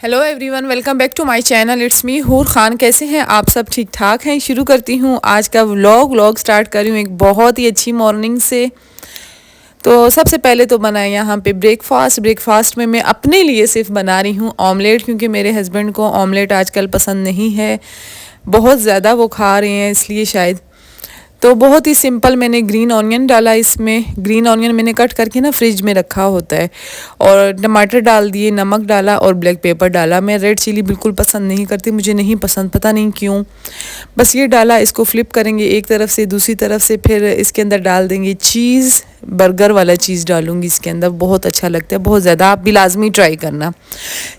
Hello everyone, welcome back to my channel. It's me Hoor Khan. कैसे हैं आप सब? ठीक ठाक हैं। शुरू करती हूँ आज का व्लॉग स्टार्ट कर रही हूँ एक बहुत ही अच्छी मॉर्निंग से। तो सबसे पहले तो बनाए यहाँ पे ब्रेकफास्ट में मैं अपने लिए सिर्फ बना रही हूँ ऑमलेट, क्योंकि मेरे हस्बैंड को ऑमलेट आजकल पसंद नहीं है, बहुत ज़्यादा वो खा रहे हैं इसलिए शायद। तो बहुत ही सिंपल मैंने ग्रीन ऑनियन डाला इसमें। ग्रीन ऑनियन मैंने कट करके ना फ्रिज में रखा होता है, और टमाटर डाल दिए, नमक डाला और ब्लैक पेपर डाला। मैं रेड चिली बिल्कुल पसंद नहीं करती, मुझे नहीं पसंद, पता नहीं क्यों। बस ये डाला, इसको फ्लिप करेंगे एक तरफ से दूसरी तरफ से, फिर इसके अंदर डाल देंगे चीज़। बर्गर वाला चीज़ डालूंगी इसके अंदर, बहुत अच्छा लगता है, बहुत ज़्यादा। आप भी लाजमी ट्राई करना।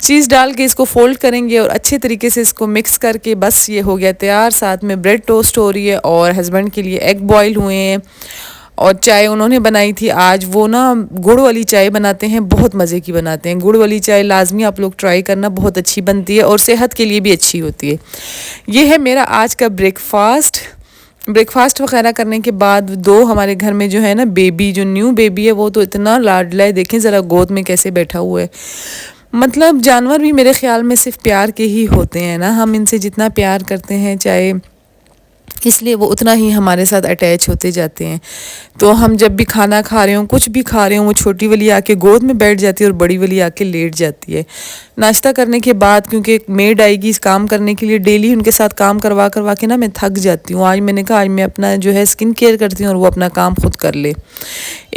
चीज़ डाल के इसको फोल्ड करेंगे और अच्छे तरीके से इसको मिक्स करके बस ये हो गया तैयार। साथ में ब्रेड टोस्ट हो रही है और हस्बैंड के लिए एग बॉयल हुए हैं, और चाय उन्होंने बनाई थी आज। वो ना गुड़ वाली चाय बनाते हैं, बहुत मज़े की बनाते हैं। गुड़ वाली चाय लाजमी आप लोग ट्राई करना, बहुत अच्छी बनती है और सेहत के लिए भी अच्छी होती है। ये है मेरा आज का ब्रेकफास्ट वगैरह करने के बाद दो हमारे घर में जो है ना बेबी, जो न्यू बेबी है, वो तो इतना लाडला है, देखें ज़रा गोद में कैसे बैठा हुआ है। मतलब जानवर भी मेरे ख्याल में सिर्फ प्यार के ही होते हैं ना, हम इनसे जितना प्यार करते हैं चाहे, इसलिए वो उतना ही हमारे साथ अटैच होते जाते हैं। तो हम जब भी खाना खा रहे हों, कुछ भी खा रहे हों, वो छोटी वाली आके गोद में बैठ जाती है और बड़ी वाली आके लेट जाती है। नाश्ता करने के बाद, क्योंकि एक मेड आएगी इस काम करने के लिए, डेली उनके साथ काम करवा करवा के ना मैं थक जाती हूँ। आज मैंने कहा आज मैं अपना जो है स्किन केयर करती हूँ और वो अपना काम खुद कर ले।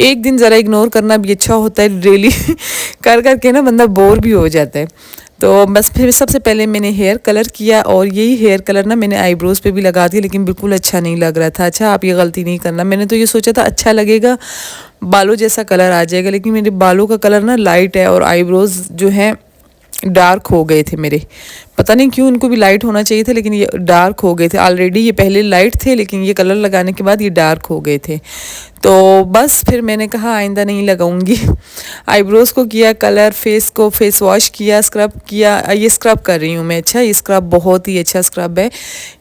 एक दिन ज़रा इग्नोर करना भी अच्छा होता है, डेली कर करके ना बंदा बोर भी हो जाता है। तो बस फिर सबसे पहले मैंने हेयर कलर किया, और यही हेयर कलर ना मैंने आईब्रोज़ पे भी लगा दिया, लेकिन बिल्कुल अच्छा नहीं लग रहा था। अच्छा, आप ये गलती नहीं करना। मैंने तो ये सोचा था अच्छा लगेगा, बालों जैसा कलर आ जाएगा, लेकिन मेरे बालों का कलर ना लाइट है और आईब्रोज़ जो है डार्क हो गए थे मेरे। पता नहीं क्यों, इनको भी लाइट होना चाहिए था, लेकिन ये डार्क हो गए थे। ऑलरेडी ये पहले लाइट थे, लेकिन ये कलर लगाने के बाद ये डार्क हो गए थे। तो बस फिर मैंने कहा आइंदा नहीं लगाऊंगी। आईब्रोज़ को किया कलर, फेस को फेस वॉश किया, स्क्रब किया। ये स्क्रब कर रही हूँ मैं। अच्छा, ये स्क्रब बहुत ही अच्छा स्क्रब है।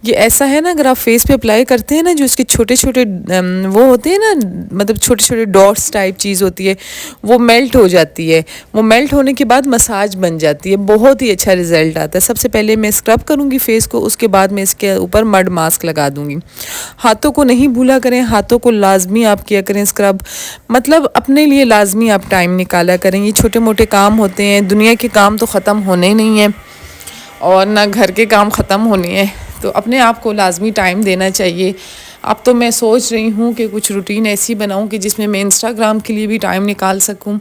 ये ऐसा है ना, अगर आप फेस पे अप्लाई करते हैं ना, जो इसके छोटे छोटे वो होते हैं ना, मतलब छोटे छोटे डॉट्स टाइप चीज़ होती है, वो मेल्ट हो जाती है। वो मेल्ट होने के बाद मसाज बन जाती है, बहुत ही अच्छा रिजल्ट आता है। सबसे पहले मैं स्क्रब करूँगी फेस को, उसके बाद मैं इसके ऊपर मड मास्क लगा दूँगी। हाथों को नहीं भूला करें, हाथों को लाजमी आप किया करें स्क्रब। मतलब अपने लिए लाजमी आप टाइम निकाला करें। ये छोटे मोटे काम होते हैं, दुनिया के काम तो ख़त्म होने नहीं हैं और ना घर के काम ख़त्म होने हैं, तो अपने आप को लाजमी टाइम देना चाहिए। अब तो मैं सोच रही हूँ कि कुछ रूटीन ऐसी बनाऊँ कि जिसमें मैं इंस्टाग्राम के लिए भी टाइम निकाल सकूँ।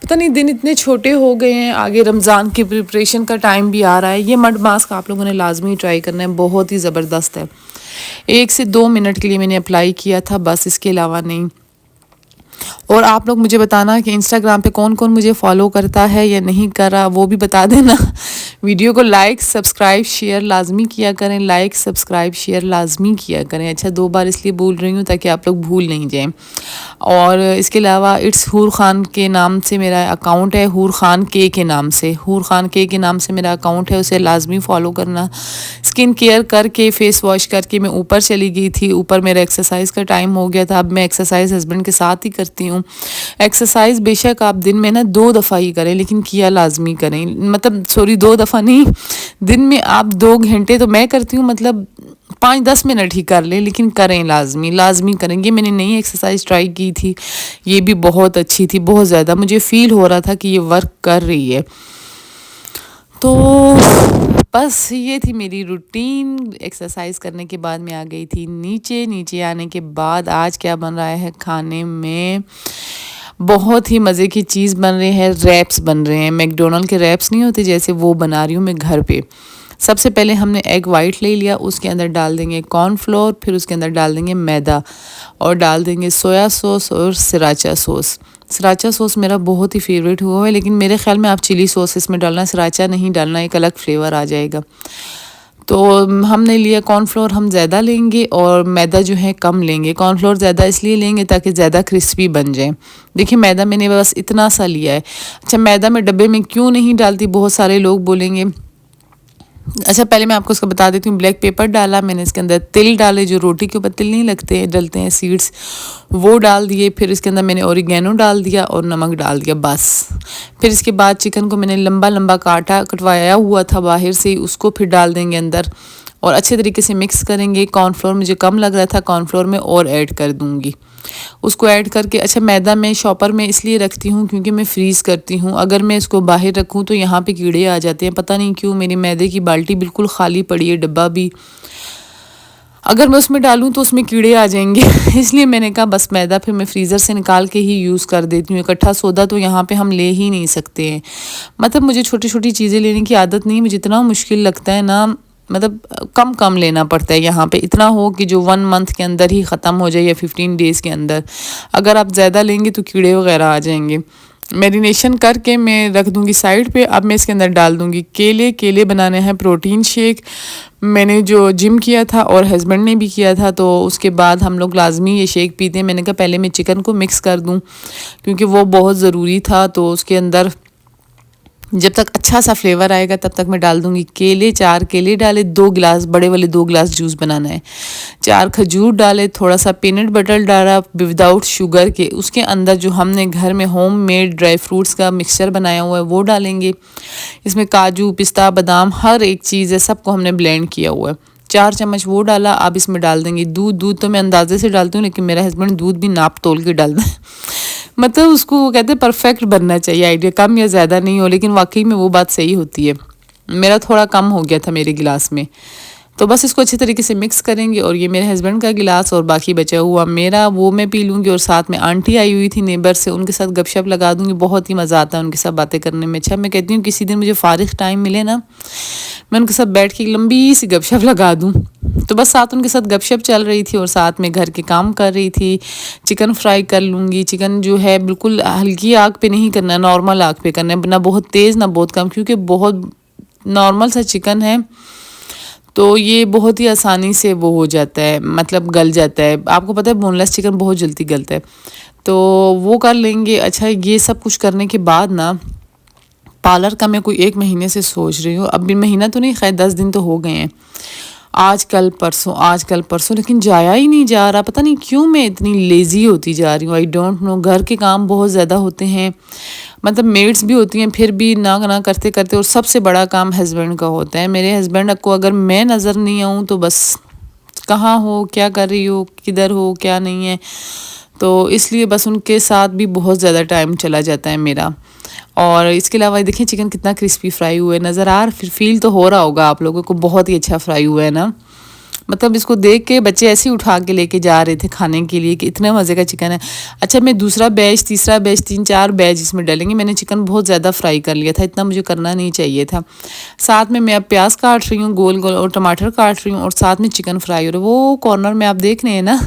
पता नहीं दिन इतने छोटे हो गए हैं, आगे रमज़ान की प्रिपरेशन का टाइम भी आ रहा है। ये मड मास्क आप लोगों ने लाजमी ट्राई करना है, बहुत ही ज़बरदस्त है। 1 से 2 मिनट के लिए मैंने अप्लाई किया था बस, इसके अलावा नहीं। और आप लोग मुझे बताना कि इंस्टाग्राम पे कौन कौन मुझे फॉलो करता है या नहीं कर रहा, वो भी बता देना। वीडियो को लाइक सब्सक्राइब शेयर लाजमी किया करें, लाइक सब्सक्राइब शेयर लाजमी किया करें। अच्छा, 2 बार इसलिए बोल रही हूँ ताकि आप लोग भूल नहीं जाएं। और इसके अलावा इट्स हूर खान के नाम से मेरा अकाउंट है, हूर खान के नाम से, हूर खान के नाम से मेरा अकाउंट है, उसे लाजमी फॉलो करना। स्किन केयर करके फेस वॉश करके मैं ऊपर चली गई थी। ऊपर मेरा एक्सरसाइज का टाइम हो गया था। अब मैं एक्सरसाइज हस्बैंड के साथ ही करती हूँ। एक्सरसाइज बेशक आप दिन में ना 2 दफ़ा ही करें, लेकिन किया लाजमी करें। मतलब सॉरी, 2 दफ़ा नहीं, दिन में आप 2 घंटे तो मैं करती हूँ, मतलब 5-10 मिनट ही कर लें, लेकिन करें, लाजमी करें। ये मैंने नई एक्सरसाइज ट्राई की थी, ये भी बहुत अच्छी थी, बहुत ज़्यादा मुझे फ़ील हो रहा था कि ये वर्क कर रही है। तो बस ये थी मेरी रूटीन। एक्सरसाइज करने के बाद मैं आ गई थी नीचे आने के बाद आज क्या बन रहा है खाने में, बहुत ही मज़े की चीज़ बन रही है। रैप्स बन रहे हैं, मैकडोनल्ड के रैप्स नहीं होते जैसे, वो बना रही हूँ मैं घर पे। सबसे पहले हमने एग वाइट ले लिया, उसके अंदर डाल देंगे कॉर्नफ्लोर, फिर उसके अंदर डाल देंगे मैदा और डाल देंगे सोया सॉस और सराचा सॉस। सराचा सॉस मेरा बहुत ही फेवरेट हुआ है, लेकिन मेरे ख्याल में आप चिली सॉस इसमें डालना, सराचा नहीं डालना, एक अलग फ्लेवर आ जाएगा। तो हमने लिया कॉर्नफ्लोर, हम ज़्यादा लेंगे और मैदा जो है कम लेंगे। कॉर्नफ्लोर ज़्यादा इसलिए लेंगे ताकि ज़्यादा क्रिस्पी बन जाए। देखिए मैदा मैंने बस इतना सा लिया है। अच्छा, मैदा मैं डब्बे में क्यों नहीं डालती, बहुत सारे लोग बोलेंगे अच्छा, पहले मैं आपको उसको बता देती हूँ। ब्लैक पेपर डाला मैंने, इसके अंदर तिल डाले, जो रोटी के ऊपर तिल नहीं लगते हैं, डलते हैं सीड्स, वो डाल दिए। फिर इसके अंदर मैंने ओरिगेनो डाल दिया और नमक डाल दिया, बस। फिर इसके बाद चिकन को मैंने लंबा लंबा कटवाया हुआ था बाहर से ही, उसको फिर डाल देंगे अंदर और अच्छे तरीके से मिक्स करेंगे। कॉर्नफ्लोर मुझे कम लग रहा था, कॉर्नफ्लोर में और ऐड कर दूँगी। उसको ऐड करके, अच्छा मैदा मैं शॉपर में इसलिए रखती हूँ क्योंकि मैं फ्रीज़ करती हूँ। अगर मैं इसको बाहर रखूँ तो यहाँ पे कीड़े आ जाते हैं, पता नहीं क्यों। मेरी मैदे की बाल्टी बिल्कुल खाली पड़ी है, डब्बा भी, अगर मैं उसमें डालूँ तो उसमें कीड़े आ जाएंगे इसलिए मैंने कहा बस मैदा फिर मैं फ्रीज़र से निकाल के ही यूज़ कर देती हूँ। इकट्ठा सौदा तो यहाँ पे हम ले ही नहीं सकते हैं। मतलब मुझे छोटी छोटी चीज़ें लेने की आदत नहीं है, मुझे इतना मुश्किल लगता है ना, मतलब कम कम लेना पड़ता है। यहाँ पे इतना हो कि जो 1 मंथ के अंदर ही ख़त्म हो जाए या 15 डेज़ के अंदर। अगर आप ज़्यादा लेंगे तो कीड़े वगैरह आ जाएंगे। मैरिनेशन करके मैं रख दूँगी साइड पे। अब मैं इसके अंदर डाल दूँगी केले। केले बनाने हैं प्रोटीन शेक। मैंने जो जिम किया था और हस्बैंड ने भी किया था, तो उसके बाद हम लोग लाजमी ये शेक पीते हैं। मैंने कहा पहले मैं चिकन को मिक्स कर दूँ क्योंकि वो बहुत ज़रूरी था। तो उसके अंदर जब तक अच्छा सा फ्लेवर आएगा तब तक मैं डाल दूँगी केले। 4 केले डाले, 2 गिलास, बड़े वाले 2 गिलास जूस बनाना है। 4 खजूर डाले, थोड़ा सा पीनट बटर डाला विदाउट शुगर के। उसके अंदर जो हमने घर में होम मेड ड्राई फ्रूट्स का मिक्सचर बनाया हुआ है वो डालेंगे। इसमें काजू, पिस्ता, बादाम, हर एक चीज़ है, सबको हमने ब्लेंड किया हुआ है। 4 चम्मच वो डाला। अब इसमें डाल देंगे दूध। दूध तो मैं अंदाजे से डालती हूँ, लेकिन मेरा हस्बैंड दूध भी नाप तोल के डालता है मतलब उसको वो कहते हैं परफेक्ट बनना चाहिए, आइडिया कम या ज़्यादा नहीं हो, लेकिन वाकई में वो बात सही होती है। मेरा थोड़ा कम हो गया था मेरे गिलास में। तो बस इसको अच्छी तरीके से मिक्स करेंगे और ये मेरे हस्बैंड का गिलास और बाकी बचा हुआ मेरा, वो मैं पी लूँगी। और साथ में आंटी आई हुई थी नेबर से, उनके साथ गपशप लगा दूँगी। बहुत ही मज़ा आता है उनके साथ बातें करने में। अच्छा, मैं कहती हूँ किसी दिन मुझे फ़ारिग टाइम मिले ना, मैं उनके साथ बैठ के एक लंबी सी गपशप लगा दूँ। तो बस साथ उनके साथ गपशप चल रही थी और साथ में घर के काम कर रही थी। चिकन फ्राई कर लूँगी। चिकन जो है बिल्कुल हल्की आग पे नहीं करना है, नॉर्मल आग पे करना है, ना बहुत तेज़ ना बहुत कम, क्योंकि बहुत नॉर्मल सा चिकन है तो ये बहुत ही आसानी से वो हो जाता है, मतलब गल जाता है। आपको पता है बोनलेस चिकन बहुत जल्दी गलता है, तो वो कर लेंगे। अच्छा, ये सब कुछ करने के बाद ना, पार्लर का मैं कोई 1 महीने से सोच रही हूँ। अब भी महीना तो नहीं, खैर 10 दिन तो हो गए हैं। आजकल परसों, लेकिन जाया ही नहीं जा रहा। पता नहीं क्यों मैं इतनी लेज़ी होती जा रही हूँ, आई डोंट नो। घर के काम बहुत ज़्यादा होते हैं, मतलब मेड्स भी होती हैं, फिर भी ना ना करते करते। और सबसे बड़ा काम हस्बैंड का होता है। मेरे हस्बैंड को अगर मैं नज़र नहीं आऊँ तो बस कहाँ हो, क्या कर रही हो, किधर हो, क्या नहीं है। तो इसलिए बस उनके साथ भी बहुत ज़्यादा टाइम चला जाता है मेरा। और इसके अलावा देखिए चिकन कितना क्रिस्पी फ्राई हुआ है, नज़र आ फिर फील तो हो रहा होगा आप लोगों को, बहुत ही अच्छा फ्राई हुआ है ना। मतलब इसको देख के बच्चे ऐसे ही उठा के लेके जा रहे थे खाने के लिए कि इतने मज़े का चिकन है। अच्छा, मैं दूसरा बैच, तीसरा बैच, 3-4 बैच इसमें डालेंगे। मैंने चिकन बहुत ज़्यादा फ्राई कर लिया था, इतना मुझे करना नहीं चाहिए था। साथ में मैं अब प्याज काट रही हूँ गोल गोल और टमाटर काट रही हूँ और साथ में चिकन फ्राई हो रहा है। वो कॉर्नर में आप देख रहे हैं ना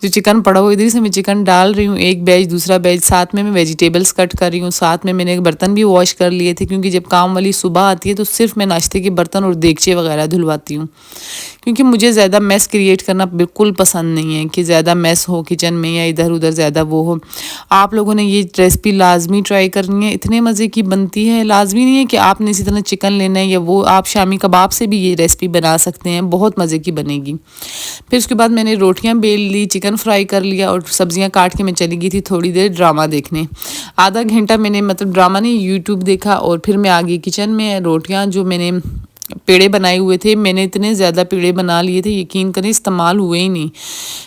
जो चिकन पड़ा हुआ, इधर से मैं चिकन डाल रही हूँ, एक बैच, दूसरा बैच। साथ में मैं वेजिटेबल्स कट कर रही हूँ। साथ में मैंने बर्तन भी वॉश कर लिए थे, क्योंकि जब काम वाली सुबह आती है तो सिर्फ मैं नाश्ते के बर्तन और देगचे वगैरह धुलवाती हूँ, क्योंकि मुझे ज़्यादा मैस क्रिएट करना बिल्कुल पसंद नहीं है कि ज़्यादा मैस हो किचन में या इधर उधर ज़्यादा वो हो। आप लोगों ने ये रेसिपी लाजमी ट्राई करनी है, इतने मज़े की बनती है। लाजमी नहीं है कि आपने इसी तरह चिकन लेना है या वो, आप शामी कबाब से भी ये रेसिपी बना सकते हैं, बहुत मज़े की बनेगी। फिर उसके बाद मैंने रोटियाँ बेल ली, चिकन फ्राई कर लिया और सब्जियाँ काट के मैं चली गई थी थोड़ी देर ड्रामा देखने। आधा घंटा मैंने, मतलब ड्रामा नहीं, यूट्यूब देखा और फिर मैं आ गई किचन में। रोटियाँ जो मैंने पेड़े बनाए हुए थे, मैंने इतने ज़्यादा पेड़े बना लिए थे, यकीन करें इस्तेमाल हुए ही नहीं,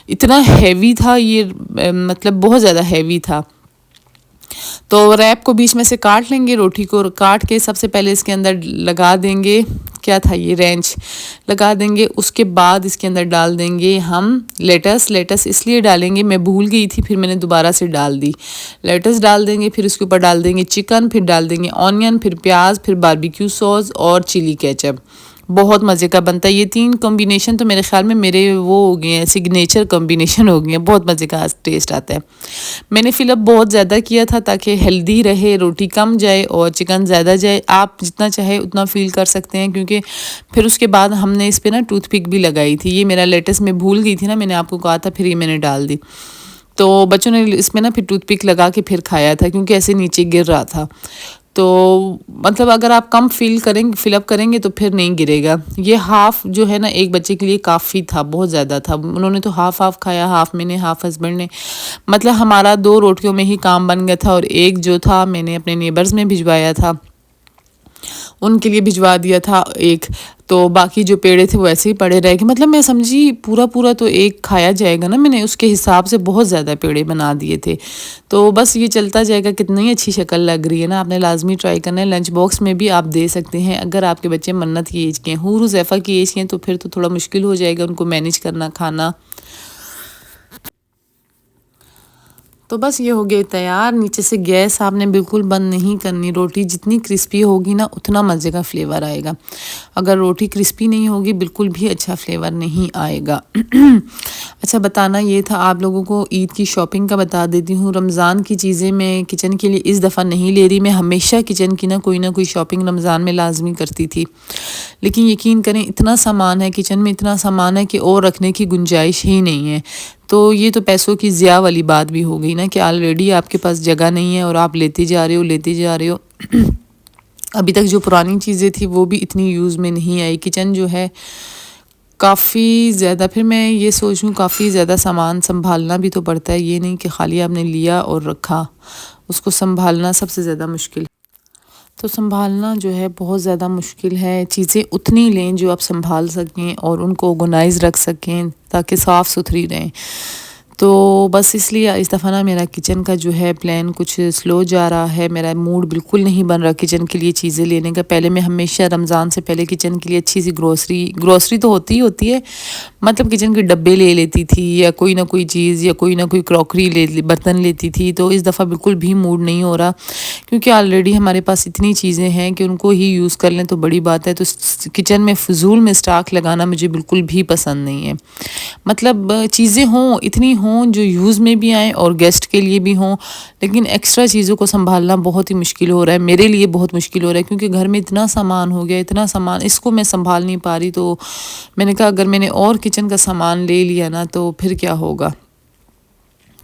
इतना हैवी था ये, मतलब बहुत ज़्यादा हैवी था। तो रैप को बीच में से काट लेंगे, रोटी को काट के सबसे पहले इसके अंदर लगा देंगे, क्या था ये, रेंच लगा देंगे। उसके बाद इसके अंदर डाल देंगे हम लेटस इसलिए डालेंगे, मैं भूल गई थी, फिर मैंने दोबारा से डाल दी। लेटस डाल देंगे, फिर उसके ऊपर डाल देंगे चिकन, फिर डाल देंगे ऑनियन, फिर प्याज, फिर बारबेक्यू सॉस और चिली केचप। बहुत मज़े का बनता है ये 3 कॉम्बिनेशन, तो मेरे ख्याल में मेरे वो हो गए हैं, सिग्नेचर कॉम्बिनेशन हो गए हैं, बहुत मज़े का टेस्ट आता है। मैंने फिलअप बहुत ज़्यादा किया था ताकि हेल्दी रहे, रोटी कम जाए और चिकन ज़्यादा जाए। आप जितना चाहे उतना फील कर सकते हैं, क्योंकि फिर उसके बाद हमने इस पर ना टूथपिक भी लगाई थी। ये मेरा लेटेस्ट में भूल गई थी ना, मैंने आपको कहा था, फिर ये मैंने डाल दी। तो बच्चों ने इसमें ना फिर टूथपिक लगा के फिर खाया था, क्योंकि ऐसे नीचे गिर रहा था। तो मतलब अगर आप कम फिलअप करेंगे तो फिर नहीं गिरेगा। ये हाफ़ जो है ना एक बच्चे के लिए काफ़ी था, बहुत ज़्यादा था। उन्होंने तो हाफ़ हाफ़ खाया, हाफ़ मैंने, हाफ़ हस्बैंड ने। मतलब हमारा 2 रोटियों में ही काम बन गया था और एक जो था मैंने अपने नेबर्स में भिजवाया था, उनके लिए भिजवा दिया था एक। तो बाकी जो पेड़े थे वो ऐसे ही पड़े रह गए। मतलब मैं समझी पूरा पूरा तो एक खाया जाएगा ना, मैंने उसके हिसाब से बहुत ज़्यादा पेड़े बना दिए थे। तो बस ये चलता जाएगा। कितनी अच्छी शक्ल लग रही है ना, आपने लाजमी ट्राई करना है। लंच बॉक्स में भी आप दे सकते हैं अगर आपके बच्चे मन्नत की एज के हैं। हुज़ैफ़ा की एज के हैं तो फिर तो थोड़ा मुश्किल हो जाएगा उनको मैनेज करना खाना। तो बस ये हो गया तैयार। नीचे से गैस आपने बिल्कुल बंद नहीं करनी। रोटी जितनी क्रिस्पी होगी ना उतना मज़े का फ्लेवर आएगा। अगर रोटी क्रिस्पी नहीं होगी बिल्कुल भी अच्छा फ्लेवर नहीं आएगा। अच्छा बताना ये था आप लोगों को, ईद की शॉपिंग का बता देती हूँ। रमज़ान की चीज़ें मैं किचन के लिए इस दफ़ा नहीं ले रही। मैं हमेशा किचन की ना कोई शॉपिंग रमज़ान में लाजमी करती थी, लेकिन यकीन करें इतना सामान है किचन में, इतना सामान है कि और रखने की गुंजाइश ही नहीं है। तो ये तो पैसों की ज़िया वाली बात भी हो गई ना कि ऑलरेडी आपके पास जगह नहीं है और आप लेते जा रहे हो। अभी तक जो पुरानी चीज़ें थी वो भी इतनी यूज़ में नहीं आई। किचन जो है काफ़ी ज़्यादा, फिर मैं ये सोचूं काफ़ी ज़्यादा सामान संभालना भी तो पड़ता है। ये नहीं कि खाली आपने लिया और रखा, उसको संभालना सबसे ज़्यादा मुश्किल। तो संभालना जो है बहुत ज़्यादा मुश्किल है। चीज़ें उतनी लें जो आप संभाल सकें और उनको ऑर्गेनाइज़ रख सकें ताकि साफ़ सुथरी रहें। तो बस इसलिए इस दफ़ा ना मेरा किचन का जो है प्लान कुछ स्लो जा रहा है। मेरा मूड बिल्कुल नहीं बन रहा किचन के लिए चीज़ें लेने का। पहले मैं हमेशा रमज़ान से पहले किचन के लिए अच्छी सी ग्रोसरी तो होती ही होती है, मतलब किचन के डब्बे ले लेती थी या कोई ना कोई चीज़ या कोई ना कोई क्रॉकरी बर्तन लेती थी। तो इस दफ़ा बिल्कुल भी मूड नहीं हो रहा, क्योंकि ऑलरेडी हमारे पास इतनी चीज़ें हैं कि उनको ही यूज़ कर लें तो बड़ी बात है। तो किचन में फ़िज़ूल में स्टॉक लगाना मुझे बिल्कुल भी पसंद नहीं है। मतलब चीज़ें हों, इतनी हों जो यूज़ में भी आएँ और गेस्ट के लिए भी हों, लेकिन एक्स्ट्रा चीज़ों को संभालना बहुत ही मुश्किल हो रहा है। मेरे लिए बहुत मुश्किल हो रहा है क्योंकि घर में इतना सामान हो गया, इतना सामान, इसको मैं संभाल नहीं पा रही। तो मैंने कहा अगर मैंने और किचन का सामान ले लिया ना तो फिर क्या होगा।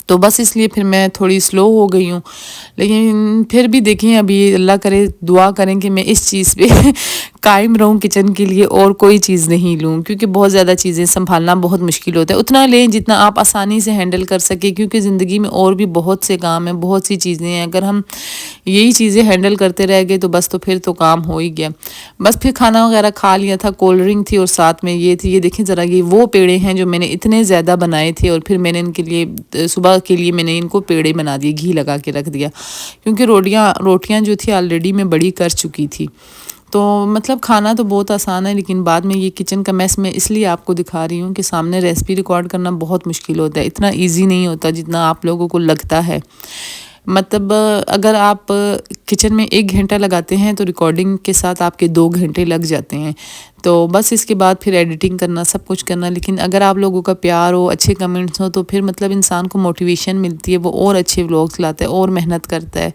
तो बस इसलिए फिर मैं थोड़ी स्लो हो गई हूँ। लेकिन फिर भी देखें, अभी अल्लाह करे, दुआ करें कि मैं इस चीज़ पे कायम रहूँ किचन के लिए और कोई चीज़ नहीं लूँ, क्योंकि बहुत ज़्यादा चीज़ें संभालना बहुत मुश्किल होता है। उतना लें जितना आप आसानी से हैंडल कर सकें, क्योंकि ज़िंदगी में और भी बहुत से काम हैं, बहुत सी चीज़ें हैं। अगर हम यही चीज़ें हैंडल करते रह गए तो बस, तो फिर तो काम हो ही गया। बस फिर खाना वगैरह खा लिया था, कोल्ड ड्रिंक थी और साथ में ये थी। ये देखें ज़रा, ये वो पेड़े हैं जो मैंने इतने ज़्यादा बनाए थे और फिर मैंने इनके लिए सुबह के लिए मैंने इनको पेड़े बना दिए, घी लगा के रख दिया, क्योंकि रोटियां जो थी ऑलरेडी मैं बड़ी कर चुकी थी। तो मतलब खाना तो बहुत आसान है, लेकिन बाद में ये किचन का मैस मैं इसलिए आपको दिखा रही हूँ कि सामने रेसिपी रिकॉर्ड करना बहुत मुश्किल होता है। इतना इजी नहीं होता जितना आप लोगों को लगता है। मतलब अगर आप किचन में 1 घंटा लगाते हैं तो रिकॉर्डिंग के साथ आपके 2 घंटे लग जाते हैं। तो बस इसके बाद फिर एडिटिंग करना, सब कुछ करना। लेकिन अगर आप लोगों का प्यार हो, अच्छे कमेंट्स हो, तो फिर मतलब इंसान को मोटिवेशन मिलती है, वो और अच्छे व्लॉग्स लाता है और मेहनत करता है।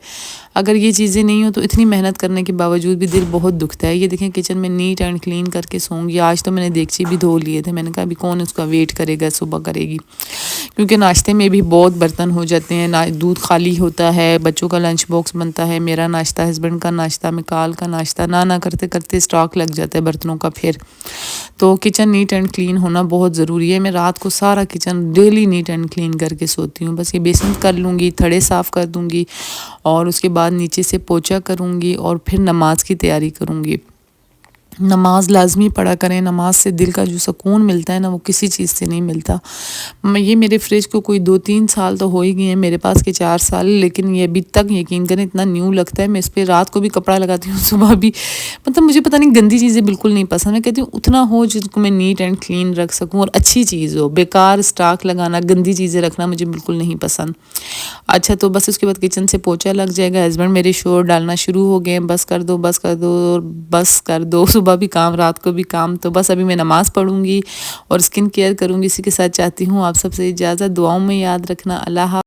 अगर ये चीज़ें नहीं हो तो इतनी मेहनत करने के बावजूद भी दिल बहुत दुखता है। ये देखें किचन में नीट एंड क्लीन करके सोऊंगी। आज तो मैंने देगची भी धो लिए थे, मैंने कहा अभी कौन उसका वेट करेगा, सुबह करेगी, क्योंकि नाश्ते में भी बहुत बर्तन हो जाते हैं। दूध खाली होता है, बच्चों का लंच बॉक्स बनता है, मेरा नाश्ता, हस्बैंड का नाश्ता, मिकाल का नाश्ता, ना करते करते स्टॉक लग जाता है बर्तनों का। फिर तो किचन नीट एंड क्लीन होना बहुत ज़रूरी है। मैं रात को सारा kitchen daily neat and clean करके सोती हूँ। बस ये बेसिन कर लूँगी, थड़े साफ़ कर दूँगी और उसके बाद नीचे से पोछा करूँगी और फिर नमाज की तैयारी करूँगी। नमाज लाजमी पढ़ा करें। नमाज से दिल का जो सुकून मिलता है ना, वो किसी चीज़ से नहीं मिलता। ये मेरे फ्रिज को कोई 2-3 साल तो हो ही गए हैं, मेरे पास के 4 साल, लेकिन ये अभी तक यकीन करें इतना न्यू लगता है। मैं इस पर रात को भी कपड़ा लगाती हूँ, सुबह भी। मतलब मुझे पता नहीं, गंदी चीज़ें बिल्कुल नहीं पसंद। मैं कहती हूँ उतना हो जिसको मैं नीट एंड क्लीन रख सकूँ और अच्छी चीज़ हो। बेकार स्टॉक लगाना, गंदी चीज़ें रखना मुझे बिल्कुल नहीं पसंद। अच्छा, तो बस उसके बाद किचन से पोछा लग जाएगा। हस्बैंड मेरे शोर डालना शुरू हो गए हैं, बस कर दो, बस कर दो और बस कर दो। सुबह भी काम, रात को भी काम। तो बस अभी मैं नमाज़ पढ़ूंगी और स्किन केयर करूंगी। इसी के साथ चाहती हूँ आप सबसे इजाज़त। दुआओं में याद रखना। अल्लाह।